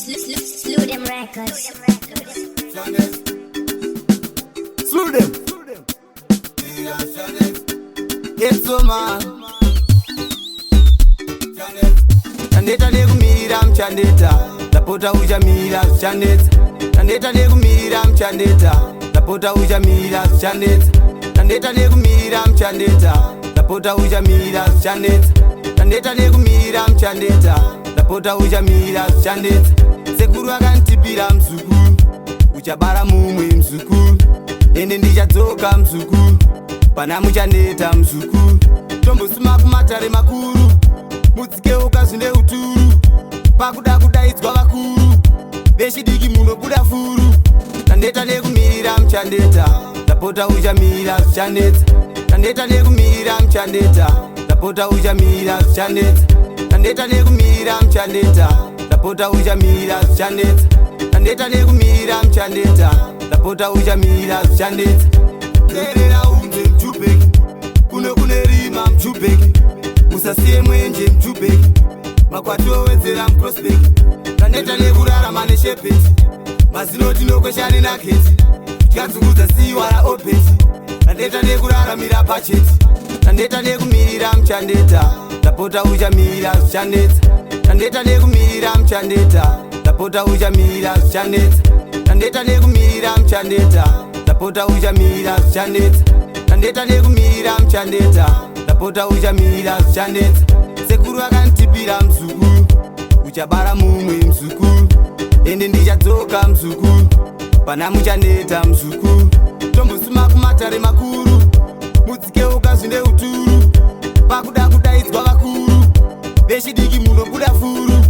Slew them records. Slew them. Estoman. Chandeta nekumira mchandeta tapota uchamira zvichanetsa. Chandeta nekumira mchandeta tapota uchamira zvichanetsa. Chandeta nekumira mchandeta tapota uchamira zvichanetsa. Chandeta nekumira mchandeta tapota uchamira zvichanetsa. Sekuru akanditipira muzukuru, uchabara mumwe muzukuru, ende ndichadzoka muzukuru, pana muchaneta muzukuru. Tombosima kumatare makuru, mudzikeuka zvine uturu, pakuda kudaidzwa vakuru, vechidiki munobuda furu. Chandeta nekumirira mchandeta tapota uchamira zvichanetsa. Chandeta nekumirira mchandeta tapota uchamira zvichanetsa. Chandeta nekumirira mchandeta tapota uchamira zvichanetsa. Chandeta nekumirira mchandeta tapota uchamira zvichanetsa. Teerera unze mjubeki, kune rima mjubeki, usasiye mwenje mjubeki, makwati owedzera mcrossbeki. Chandeta nekurarama neshepeti, mazinoti nokweshani naketi, tikadzungudza siwara opeti. Chandeta nekuraramira pacheti. Chandeta nekumirira mchandeta tapota uchamira zvichanetsa. Chandeta nekumirira mchandeta tapota uchamira zvichanetsa. Chandeta nekumirira mchandeta tapota uchamira zvichanetsa. Chandeta nekumirira mchandeta tapota uchamira zvichanetsa. Sekuru akanditipira muzukuru, uchabara mumwe muzukuru, ende ndichadzoka muzukuru, pana muchaneta muzukuru. Tombosima kumatare makuru, mudzikeuka zvine uturu, pakuda kudaidzwa vakuru, vechidiki munobuda furu.